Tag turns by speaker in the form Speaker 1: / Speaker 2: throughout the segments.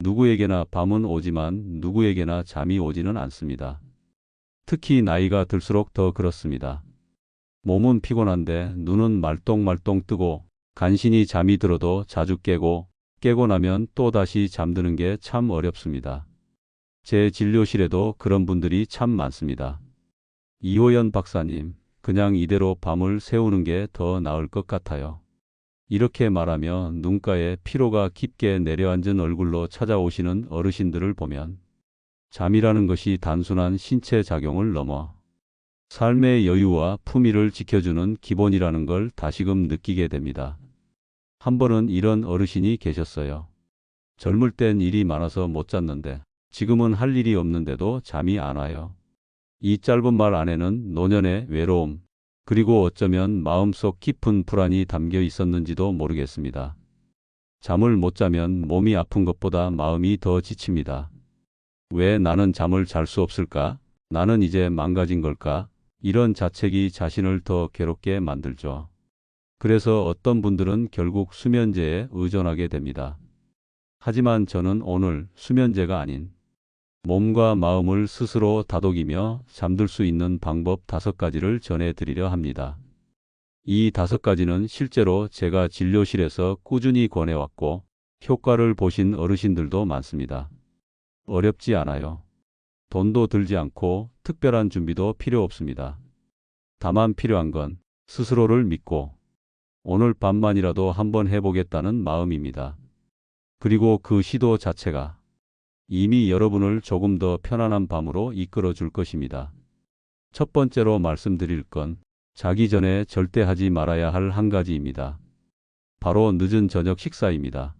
Speaker 1: 누구에게나 밤은 오지만 누구에게나 잠이 오지는 않습니다. 특히 나이가 들수록 더 그렇습니다. 몸은 피곤한데 눈은 말똥말똥 뜨고 간신히 잠이 들어도 자주 깨고 나면 또다시 잠드는 게 참 어렵습니다. 제 진료실에도 그런 분들이 참 많습니다. 이호연 박사님, 그냥 이대로 밤을 새우는 게 더 나을 것 같아요. 이렇게 말하며 눈가에 피로가 깊게 내려앉은 얼굴로 찾아오시는 어르신들을 보면 잠이라는 것이 단순한 신체 작용을 넘어 삶의 여유와 품위를 지켜주는 기본이라는 걸 다시금 느끼게 됩니다. 한 번은 이런 어르신이 계셨어요. 젊을 땐 일이 많아서 못 잤는데 지금은 할 일이 없는데도 잠이 안 와요. 이 짧은 말 안에는 노년의 외로움, 그리고 어쩌면 마음속 깊은 불안이 담겨 있었는지도 모르겠습니다. 잠을 못 자면 몸이 아픈 것보다 마음이 더 지칩니다. 왜 나는 잠을 잘 수 없을까? 나는 이제 망가진 걸까? 이런 자책이 자신을 더 괴롭게 만들죠. 그래서 어떤 분들은 결국 수면제에 의존하게 됩니다. 하지만 저는 오늘 수면제가 아닌 몸과 마음을 스스로 다독이며 잠들 수 있는 방법 5가지를 전해드리려 합니다. 이 5가지는 실제로 제가 진료실에서 꾸준히 권해왔고 효과를 보신 어르신들도 많습니다. 어렵지 않아요. 돈도 들지 않고 특별한 준비도 필요 없습니다. 다만 필요한 건 스스로를 믿고 오늘 밤만이라도 한번 해보겠다는 마음입니다. 그리고 그 시도 자체가 이미 여러분을 조금 더 편안한 밤으로 이끌어 줄 것입니다. 첫 번째로 말씀드릴 건 자기 전에 절대 하지 말아야 할 한 가지입니다. 바로 늦은 저녁 식사입니다.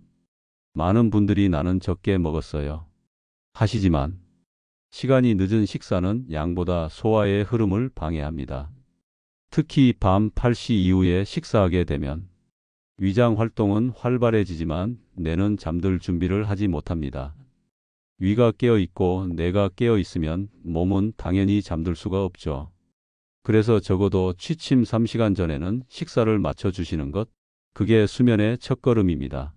Speaker 1: 많은 분들이 나는 적게 먹었어요 하시지만 시간이 늦은 식사는 양보다 소화의 흐름을 방해합니다. 특히 밤 8시 이후에 식사하게 되면 위장 활동은 활발해지지만 뇌는 잠들 준비를 하지 못합니다. 위가 깨어 있고 뇌가 깨어 있으면 몸은 당연히 잠들 수가 없죠. 그래서 적어도 취침 3시간 전에는 식사를 맞춰 주시는 것, 그게 수면의 첫걸음입니다.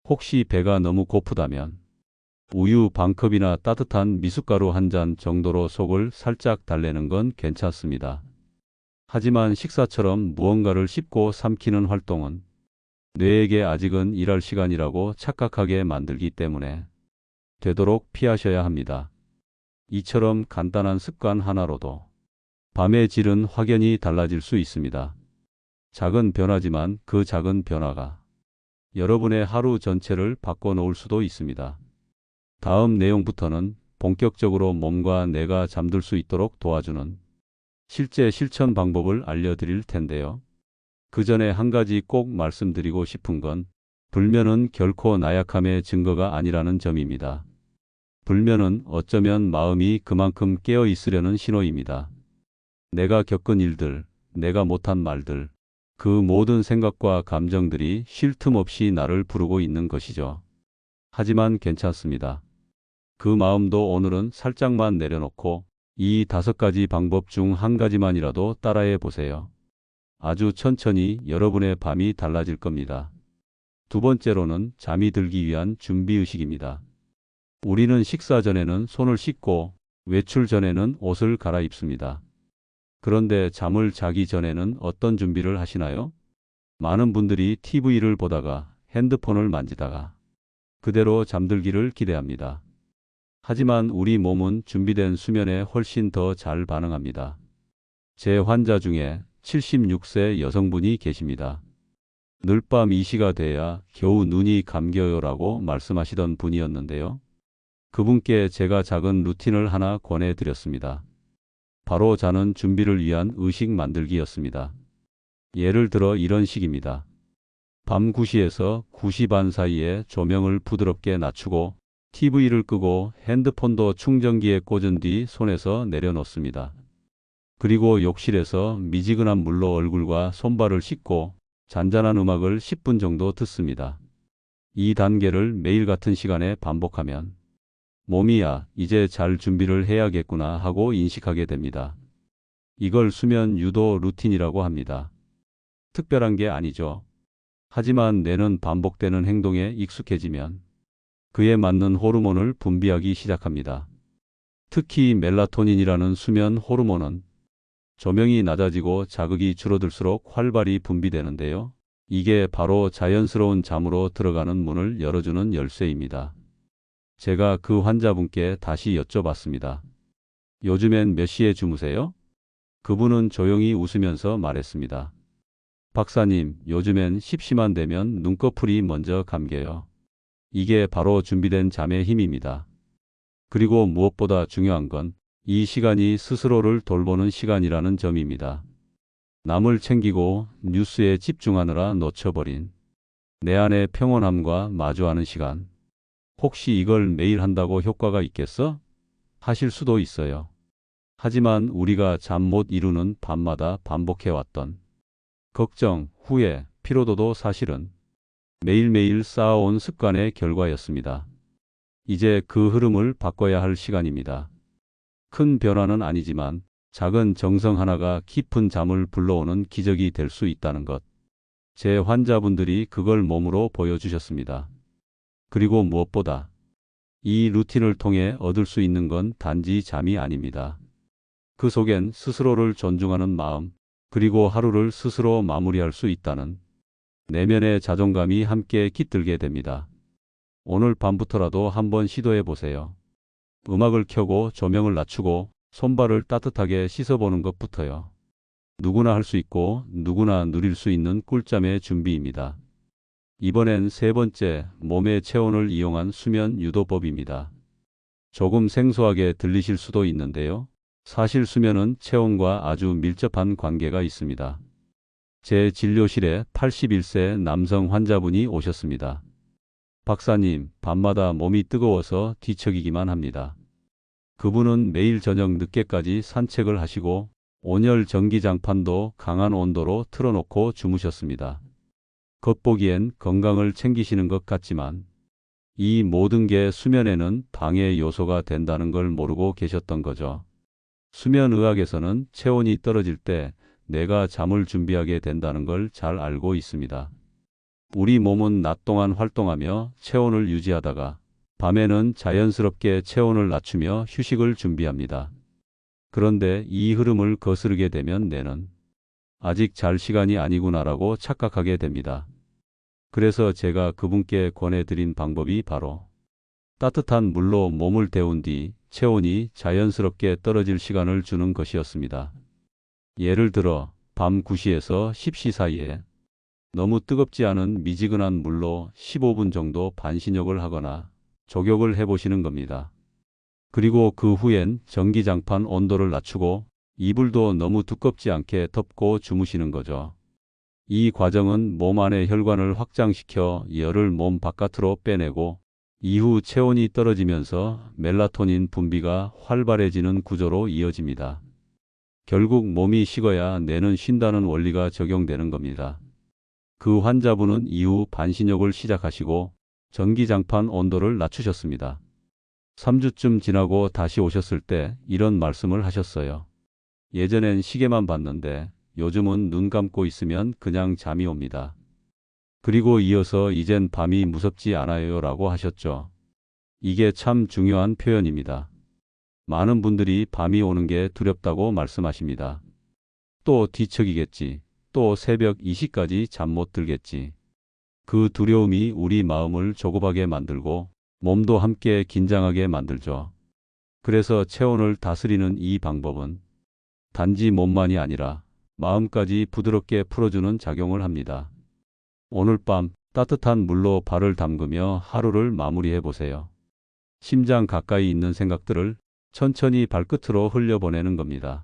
Speaker 1: 혹시 배가 너무 고프다면 우유 반컵이나 따뜻한 미숫가루 한 잔 정도로 속을 살짝 달래는 건 괜찮습니다. 하지만 식사처럼 무언가를 씹고 삼키는 활동은 뇌에게 아직은 일할 시간이라고 착각하게 만들기 때문에 되도록 피하셔야 합니다. 이처럼 간단한 습관 하나로도 밤의 질은 확연히 달라질 수 있습니다. 작은 변화지만 그 작은 변화가 여러분의 하루 전체를 바꿔놓을 수도 있습니다. 다음 내용부터는 본격적으로 몸과 뇌가 잠들 수 있도록 도와주는 실제 실천 방법을 알려드릴 텐데요. 그 전에 한 가지 꼭 말씀드리고 싶은 건 불면은 결코 나약함의 증거가 아니라는 점입니다. 불면은 어쩌면 마음이 그만큼 깨어 있으려는 신호입니다. 내가 겪은 일들, 내가 못한 말들, 그 모든 생각과 감정들이 쉴 틈 없이 나를 부르고 있는 것이죠. 하지만 괜찮습니다. 그 마음도 오늘은 살짝만 내려놓고 이 5가지 방법 중 한 가지만이라도 따라해 보세요. 아주 천천히 여러분의 밤이 달라질 겁니다. 두 번째로는 잠이 들기 위한 준비의식입니다. 우리는 식사 전에는 손을 씻고 외출 전에는 옷을 갈아입습니다. 그런데 잠을 자기 전에는 어떤 준비를 하시나요? 많은 분들이 TV를 보다가 핸드폰을 만지다가 그대로 잠들기를 기대합니다. 하지만 우리 몸은 준비된 수면에 훨씬 더 잘 반응합니다. 제 환자 중에 76세 여성분이 계십니다. 늘 밤 2시가 돼야 겨우 눈이 감겨요라고 말씀하시던 분이었는데요. 그분께 제가 작은 루틴을 하나 권해드렸습니다. 바로 자는 준비를 위한 의식 만들기였습니다. 예를 들어 이런 식입니다. 밤 9시에서 9시 반 사이에 조명을 부드럽게 낮추고 TV를 끄고 핸드폰도 충전기에 꽂은 뒤 손에서 내려놓습니다. 그리고 욕실에서 미지근한 물로 얼굴과 손발을 씻고 잔잔한 음악을 10분 정도 듣습니다. 이 단계를 매일 같은 시간에 반복하면 몸이 이제 잘 준비를 해야겠구나 하고 인식하게 됩니다. 이걸 수면 유도 루틴이라고 합니다. 특별한 게 아니죠. 하지만 뇌는 반복되는 행동에 익숙해지면 그에 맞는 호르몬을 분비하기 시작합니다. 특히 멜라토닌이라는 수면 호르몬은 조명이 낮아지고 자극이 줄어들수록 활발히 분비되는데요. 이게 바로 자연스러운 잠으로 들어가는 문을 열어주는 열쇠입니다. 제가 그 환자분께 다시 여쭤봤습니다. 요즘엔 몇 시에 주무세요? 그분은 조용히 웃으면서 말했습니다. 박사님, 요즘엔 십시만 되면 눈꺼풀이 먼저 감겨요. 이게 바로 준비된 잠의 힘입니다. 그리고 무엇보다 중요한 건 이 시간이 스스로를 돌보는 시간이라는 점입니다. 남을 챙기고 뉴스에 집중하느라 놓쳐버린 내 안의 평온함과 마주하는 시간. 혹시 이걸 매일 한다고 효과가 있겠어? 하실 수도 있어요. 하지만 우리가 잠 못 이루는 밤마다 반복해왔던 걱정, 후회, 피로도도 사실은 매일매일 쌓아온 습관의 결과였습니다. 이제 그 흐름을 바꿔야 할 시간입니다. 큰 변화는 아니지만 작은 정성 하나가 깊은 잠을 불러오는 기적이 될 수 있다는 것. 제 환자분들이 그걸 몸으로 보여주셨습니다. 그리고 무엇보다 이 루틴을 통해 얻을 수 있는 건 단지 잠이 아닙니다. 그 속엔 스스로를 존중하는 마음, 그리고 하루를 스스로 마무리할 수 있다는 내면의 자존감이 함께 깃들게 됩니다. 오늘 밤부터라도 한번 시도해 보세요. 음악을 켜고 조명을 낮추고 손발을 따뜻하게 씻어보는 것부터요. 누구나 할 수 있고 누구나 누릴 수 있는 꿀잠의 준비입니다. 이번엔 세 번째, 몸의 체온을 이용한 수면 유도법입니다. 조금 생소하게 들리실 수도 있는데요. 사실 수면은 체온과 아주 밀접한 관계가 있습니다. 제 진료실에 81세 남성 환자분이 오셨습니다. 박사님, 밤마다 몸이 뜨거워서 뒤척이기만 합니다. 그분은 매일 저녁 늦게까지 산책을 하시고 온열 전기장판도 강한 온도로 틀어놓고 주무셨습니다. 겉보기엔 건강을 챙기시는 것 같지만 이 모든 게 수면에는 방해 요소가 된다는 걸 모르고 계셨던 거죠. 수면의학에서는 체온이 떨어질 때 뇌가 잠을 준비하게 된다는 걸 잘 알고 있습니다. 우리 몸은 낮 동안 활동하며 체온을 유지하다가 밤에는 자연스럽게 체온을 낮추며 휴식을 준비합니다. 그런데 이 흐름을 거스르게 되면 뇌는 아직 잘 시간이 아니구나라고 착각하게 됩니다. 그래서 제가 그분께 권해드린 방법이 바로 따뜻한 물로 몸을 데운 뒤 체온이 자연스럽게 떨어질 시간을 주는 것이었습니다. 예를 들어 밤 9시에서 10시 사이에 너무 뜨겁지 않은 미지근한 물로 15분 정도 반신욕을 하거나 족욕을 해보시는 겁니다. 그리고 그 후엔 전기장판 온도를 낮추고 이불도 너무 두껍지 않게 덮고 주무시는 거죠. 이 과정은 몸 안의 혈관을 확장시켜 열을 몸 바깥으로 빼내고 이후 체온이 떨어지면서 멜라토닌 분비가 활발해지는 구조로 이어집니다. 결국 몸이 식어야 뇌는 쉰다는 원리가 적용되는 겁니다. 그 환자분은 이후 반신욕을 시작하시고 전기장판 온도를 낮추셨습니다. 3주쯤 지나고 다시 오셨을 때 이런 말씀을 하셨어요. 예전엔 시계만 봤는데 요즘은 눈 감고 있으면 그냥 잠이 옵니다. 그리고 이어서 이젠 밤이 무섭지 않아요 라고 하셨죠. 이게 참 중요한 표현입니다. 많은 분들이 밤이 오는 게 두렵다고 말씀하십니다. 또 뒤척이겠지. 또 새벽 2시까지 잠 못 들겠지. 그 두려움이 우리 마음을 조급하게 만들고 몸도 함께 긴장하게 만들죠. 그래서 체온을 다스리는 이 방법은 단지 몸만이 아니라 마음까지 부드럽게 풀어주는 작용을 합니다. 오늘 밤 따뜻한 물로 발을 담그며 하루를 마무리해 보세요. 심장 가까이 있는 생각들을 천천히 발끝으로 흘려보내는 겁니다.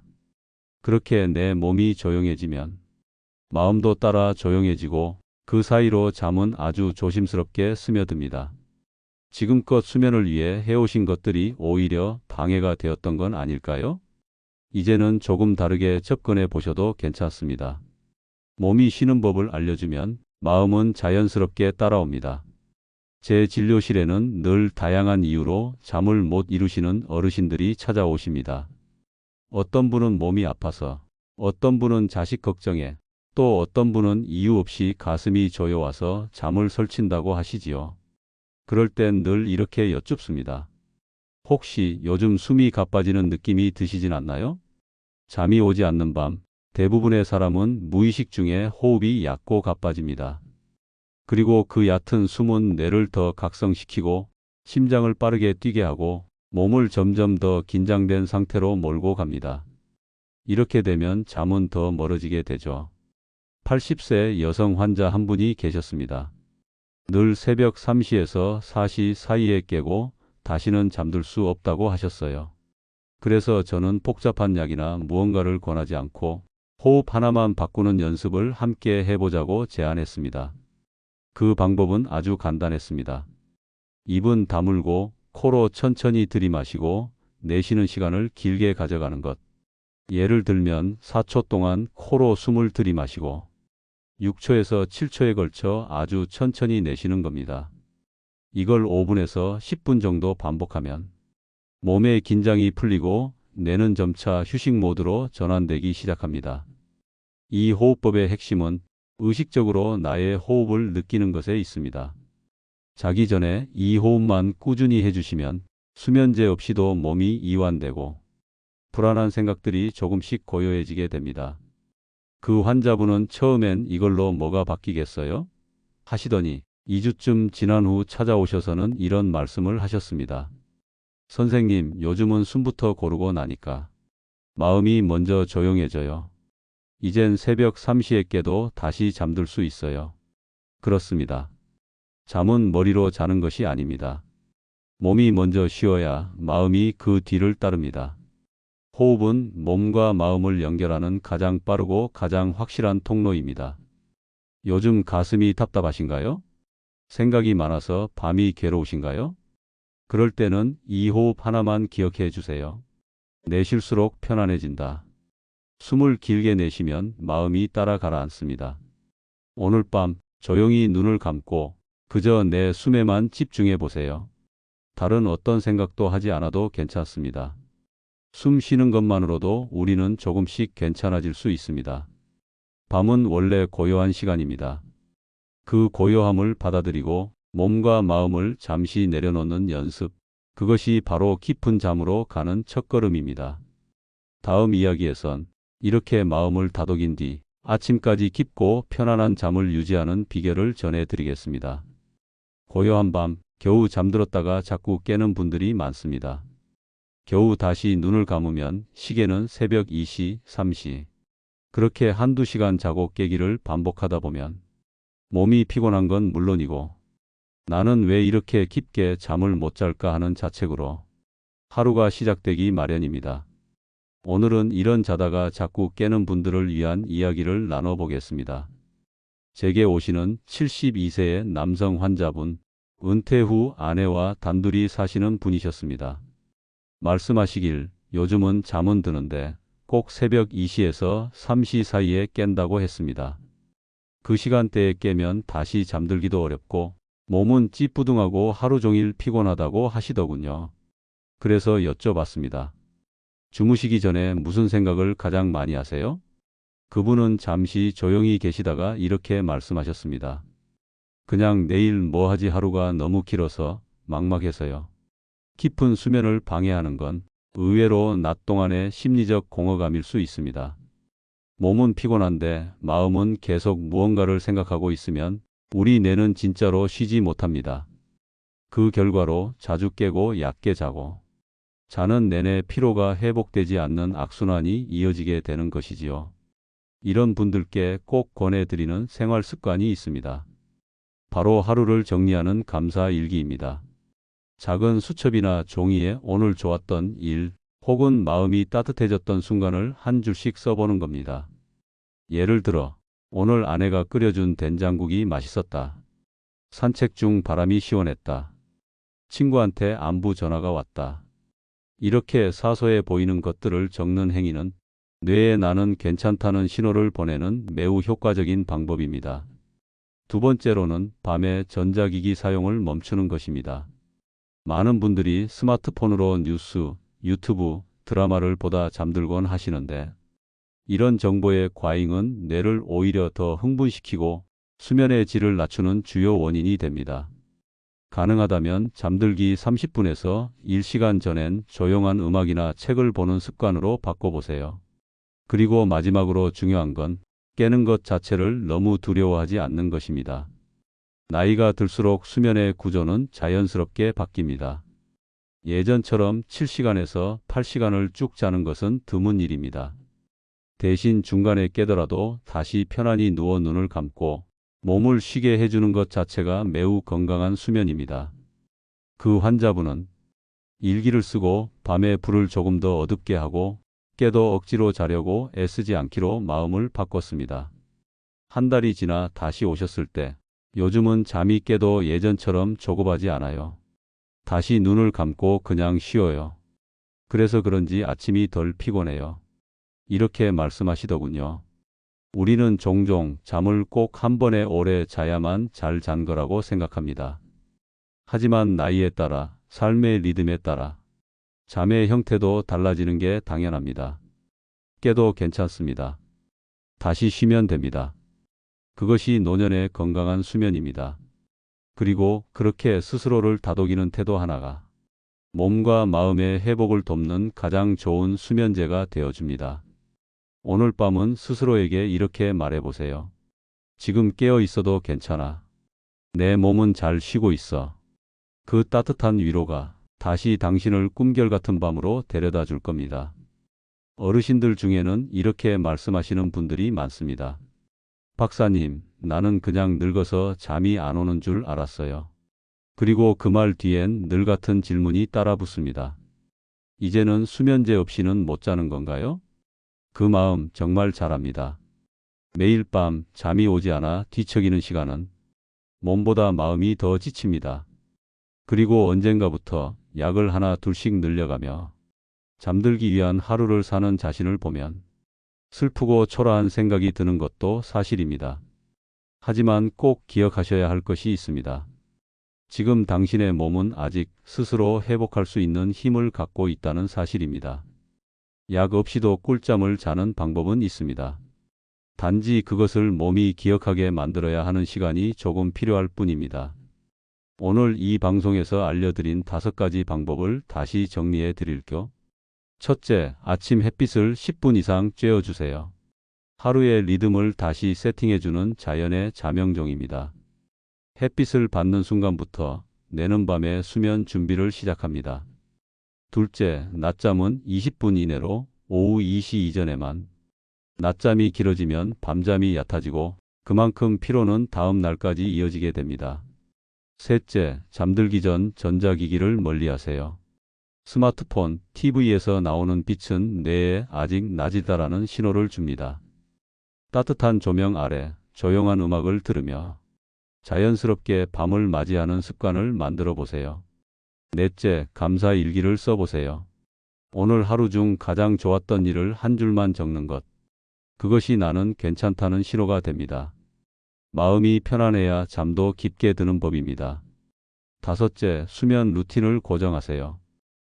Speaker 1: 그렇게 내 몸이 조용해지면 마음도 따라 조용해지고 그 사이로 잠은 아주 조심스럽게 스며듭니다. 지금껏 수면을 위해 해오신 것들이 오히려 방해가 되었던 건 아닐까요? 이제는 조금 다르게 접근해 보셔도 괜찮습니다. 몸이 쉬는 법을 알려주면 마음은 자연스럽게 따라옵니다. 제 진료실에는 늘 다양한 이유로 잠을 못 이루시는 어르신들이 찾아오십니다. 어떤 분은 몸이 아파서, 어떤 분은 자식 걱정에, 또 어떤 분은 이유 없이 가슴이 조여와서 잠을 설친다고 하시지요. 그럴 땐 늘 이렇게 여쭙습니다. 혹시 요즘 숨이 가빠지는 느낌이 드시진 않나요? 잠이 오지 않는 밤, 대부분의 사람은 무의식 중에 호흡이 얕고 가빠집니다. 그리고 그 얕은 숨은 뇌를 더 각성시키고 심장을 빠르게 뛰게 하고 몸을 점점 더 긴장된 상태로 몰고 갑니다. 이렇게 되면 잠은 더 멀어지게 되죠. 80세 여성 환자 한 분이 계셨습니다. 늘 새벽 3시에서 4시 사이에 깨고 다시는 잠들 수 없다고 하셨어요. 그래서 저는 복잡한 약이나 무언가를 권하지 않고 호흡 하나만 바꾸는 연습을 함께 해보자고 제안했습니다. 그 방법은 아주 간단했습니다. 입은 다물고 코로 천천히 들이마시고 내쉬는 시간을 길게 가져가는 것. 예를 들면 4초 동안 코로 숨을 들이마시고 6초에서 7초에 걸쳐 아주 천천히 내쉬는 겁니다. 이걸 5분에서 10분 정도 반복하면 몸의 긴장이 풀리고 뇌는 점차 휴식 모드로 전환되기 시작합니다. 이 호흡법의 핵심은 의식적으로 나의 호흡을 느끼는 것에 있습니다. 자기 전에 이 호흡만 꾸준히 해주시면 수면제 없이도 몸이 이완되고 불안한 생각들이 조금씩 고요해지게 됩니다. 그 환자분은 처음엔 이걸로 뭐가 바뀌겠어요? 하시더니 2주쯤 지난 후 찾아오셔서는 이런 말씀을 하셨습니다. 선생님, 요즘은 숨부터 고르고 나니까 마음이 먼저 조용해져요. 이젠 새벽 3시에 깨도 다시 잠들 수 있어요. 그렇습니다. 잠은 머리로 자는 것이 아닙니다. 몸이 먼저 쉬어야 마음이 그 뒤를 따릅니다. 호흡은 몸과 마음을 연결하는 가장 빠르고 가장 확실한 통로입니다. 요즘 가슴이 답답하신가요? 생각이 많아서 밤이 괴로우신가요? 그럴 때는 이 호흡 하나만 기억해 주세요. 내쉴수록 편안해진다. 숨을 길게 내쉬면 마음이 따라 가라앉습니다. 오늘 밤 조용히 눈을 감고 그저 내 숨에만 집중해 보세요. 다른 어떤 생각도 하지 않아도 괜찮습니다. 숨 쉬는 것만으로도 우리는 조금씩 괜찮아질 수 있습니다. 밤은 원래 고요한 시간입니다. 그 고요함을 받아들이고 몸과 마음을 잠시 내려놓는 연습, 그것이 바로 깊은 잠으로 가는 첫걸음입니다. 다음 이야기에선 이렇게 마음을 다독인 뒤 아침까지 깊고 편안한 잠을 유지하는 비결을 전해드리겠습니다. 고요한 밤, 겨우 잠들었다가 자꾸 깨는 분들이 많습니다. 겨우 다시 눈을 감으면 시계는 새벽 2시, 3시. 그렇게 한두 시간 자고 깨기를 반복하다 보면 몸이 피곤한 건 물론이고 나는 왜 이렇게 깊게 잠을 못 잘까 하는 자책으로 하루가 시작되기 마련입니다. 오늘은 이런 자다가 자꾸 깨는 분들을 위한 이야기를 나눠보겠습니다. 제게 오시는 72세의 남성 환자분, 은퇴 후 아내와 단둘이 사시는 분이셨습니다. 말씀하시길 요즘은 잠은 드는데 꼭 새벽 2시에서 3시 사이에 깬다고 했습니다. 그 시간대에 깨면 다시 잠들기도 어렵고 몸은 찌뿌둥하고 하루 종일 피곤하다고 하시더군요. 그래서 여쭤봤습니다. 주무시기 전에 무슨 생각을 가장 많이 하세요? 그분은 잠시 조용히 계시다가 이렇게 말씀하셨습니다. 그냥 내일 뭐 하지 하루가 너무 길어서 막막해서요. 깊은 수면을 방해하는 건 의외로 낮 동안의 심리적 공허감일 수 있습니다. 몸은 피곤한데 마음은 계속 무언가를 생각하고 있으면 우리 뇌는 진짜로 쉬지 못합니다. 그 결과로 자주 깨고 얕게 자고 자는 내내 피로가 회복되지 않는 악순환이 이어지게 되는 것이지요. 이런 분들께 꼭 권해드리는 생활 습관이 있습니다. 바로 하루를 정리하는 감사 일기입니다. 작은 수첩이나 종이에 오늘 좋았던 일 혹은 마음이 따뜻해졌던 순간을 한 줄씩 써보는 겁니다. 예를 들어 오늘 아내가 끓여준 된장국이 맛있었다. 산책 중 바람이 시원했다. 친구한테 안부 전화가 왔다. 이렇게 사소해 보이는 것들을 적는 행위는 뇌에 나는 괜찮다는 신호를 보내는 매우 효과적인 방법입니다. 두 번째로는 밤에 전자기기 사용을 멈추는 것입니다. 많은 분들이 스마트폰으로 뉴스, 유튜브, 드라마를 보다 잠들곤 하시는데 이런 정보의 과잉은 뇌를 오히려 더 흥분시키고 수면의 질을 낮추는 주요 원인이 됩니다. 가능하다면 잠들기 30분에서 1시간 전엔 조용한 음악이나 책을 보는 습관으로 바꿔보세요. 그리고 마지막으로 중요한 건 깨는 것 자체를 너무 두려워하지 않는 것입니다. 나이가 들수록 수면의 구조는 자연스럽게 바뀝니다. 예전처럼 7시간에서 8시간을 쭉 자는 것은 드문 일입니다. 대신 중간에 깨더라도 다시 편안히 누워 눈을 감고 몸을 쉬게 해주는 것 자체가 매우 건강한 수면입니다. 그 환자분은 일기를 쓰고 밤에 불을 조금 더 어둡게 하고 깨도 억지로 자려고 애쓰지 않기로 마음을 바꿨습니다. 한 달이 지나 다시 오셨을 때 요즘은 잠이 깨도 예전처럼 조급하지 않아요. 다시 눈을 감고 그냥 쉬어요. 그래서 그런지 아침이 덜 피곤해요. 이렇게 말씀하시더군요. 우리는 종종 잠을 꼭 한 번에 오래 자야만 잘 잔 거라고 생각합니다. 하지만 나이에 따라, 삶의 리듬에 따라 잠의 형태도 달라지는 게 당연합니다. 깨도 괜찮습니다. 다시 쉬면 됩니다. 그것이 노년의 건강한 수면입니다. 그리고 그렇게 스스로를 다독이는 태도 하나가 몸과 마음의 회복을 돕는 가장 좋은 수면제가 되어줍니다. 오늘 밤은 스스로에게 이렇게 말해보세요. 지금 깨어 있어도 괜찮아. 내 몸은 잘 쉬고 있어. 그 따뜻한 위로가 다시 당신을 꿈결 같은 밤으로 데려다 줄 겁니다. 어르신들 중에는 이렇게 말씀하시는 분들이 많습니다. 박사님, 나는 그냥 늙어서 잠이 안 오는 줄 알았어요. 그리고 그 말 뒤엔 늘 같은 질문이 따라 붙습니다. 이제는 수면제 없이는 못 자는 건가요? 그 마음 정말 잘 압니다. 매일 밤 잠이 오지 않아 뒤척이는 시간은 몸보다 마음이 더 지칩니다. 그리고 언젠가부터 약을 하나 둘씩 늘려가며 잠들기 위한 하루를 사는 자신을 보면 슬프고 초라한 생각이 드는 것도 사실입니다. 하지만 꼭 기억하셔야 할 것이 있습니다. 지금 당신의 몸은 아직 스스로 회복할 수 있는 힘을 갖고 있다는 사실입니다. 약 없이도 꿀잠을 자는 방법은 있습니다. 단지 그것을 몸이 기억하게 만들어야 하는 시간이 조금 필요할 뿐입니다. 오늘 이 방송에서 알려드린 5가지 방법을 다시 정리해 드릴게요. 첫째, 아침 햇빛을 10분 이상 쬐어주세요. 하루의 리듬을 다시 세팅해주는 자연의 자명종입니다. 햇빛을 받는 순간부터 내는 밤의 수면 준비를 시작합니다. 둘째, 낮잠은 20분 이내로 오후 2시 이전에만. 낮잠이 길어지면 밤잠이 얕아지고 그만큼 피로는 다음 날까지 이어지게 됩니다. 셋째, 잠들기 전 전자기기를 멀리하세요. 스마트폰, TV에서 나오는 빛은 뇌에 아직 낮이다라는 신호를 줍니다. 따뜻한 조명 아래 조용한 음악을 들으며 자연스럽게 밤을 맞이하는 습관을 만들어 보세요. 넷째, 감사 일기를 써보세요. 오늘 하루 중 가장 좋았던 일을 한 줄만 적는 것. 그것이 나는 괜찮다는 신호가 됩니다. 마음이 편안해야 잠도 깊게 드는 법입니다. 다섯째, 수면 루틴을 고정하세요.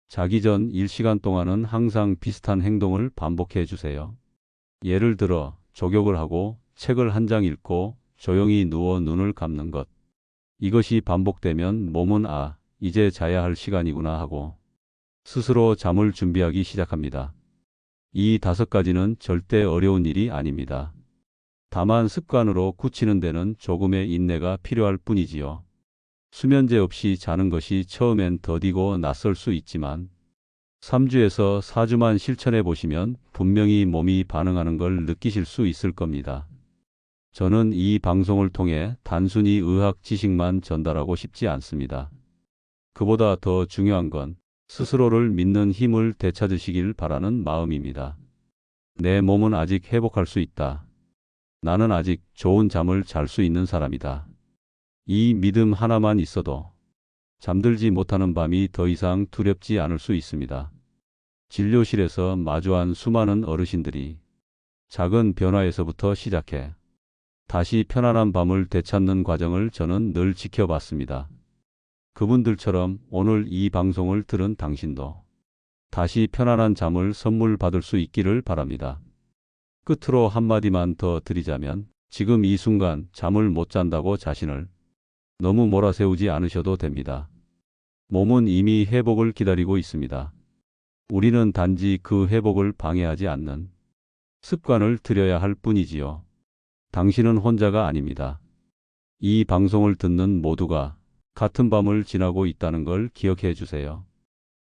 Speaker 1: 자기 전 1시간 동안은 항상 비슷한 행동을 반복해 주세요. 예를 들어 족욕을 하고 책을 한 장 읽고 조용히 누워 눈을 감는 것. 이것이 반복되면 몸은 이제 자야 할 시간이구나 하고 스스로 잠을 준비하기 시작합니다. 이 5가지는 절대 어려운 일이 아닙니다. 다만 습관으로 굳히는 데는 조금의 인내가 필요할 뿐이지요. 수면제 없이 자는 것이 처음엔 더디고 낯설 수 있지만 3주에서 4주만 실천해 보시면 분명히 몸이 반응하는 걸 느끼실 수 있을 겁니다. 저는 이 방송을 통해 단순히 의학 지식만 전달하고 싶지 않습니다. 그보다 더 중요한 건 스스로를 믿는 힘을 되찾으시길 바라는 마음입니다. 내 몸은 아직 회복할 수 있다. 나는 아직 좋은 잠을 잘 수 있는 사람이다. 이 믿음 하나만 있어도 잠들지 못하는 밤이 더 이상 두렵지 않을 수 있습니다. 진료실에서 마주한 수많은 어르신들이 작은 변화에서부터 시작해 다시 편안한 밤을 되찾는 과정을 저는 늘 지켜봤습니다. 그분들처럼 오늘 이 방송을 들은 당신도 다시 편안한 잠을 선물 받을 수 있기를 바랍니다. 끝으로 한마디만 더 드리자면 지금 이 순간 잠을 못 잔다고 자신을 너무 몰아세우지 않으셔도 됩니다. 몸은 이미 회복을 기다리고 있습니다. 우리는 단지 그 회복을 방해하지 않는 습관을 들여야 할 뿐이지요. 당신은 혼자가 아닙니다. 이 방송을 듣는 모두가 같은 밤을 지나고 있다는 걸 기억해 주세요.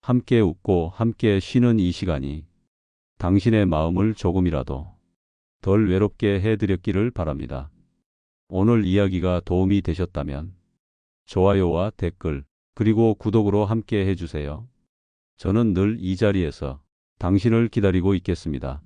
Speaker 1: 함께 웃고 함께 쉬는 이 시간이 당신의 마음을 조금이라도 덜 외롭게 해드렸기를 바랍니다. 오늘 이야기가 도움이 되셨다면 좋아요와 댓글 그리고 구독으로 함께 해주세요. 저는 늘 이 자리에서 당신을 기다리고 있겠습니다.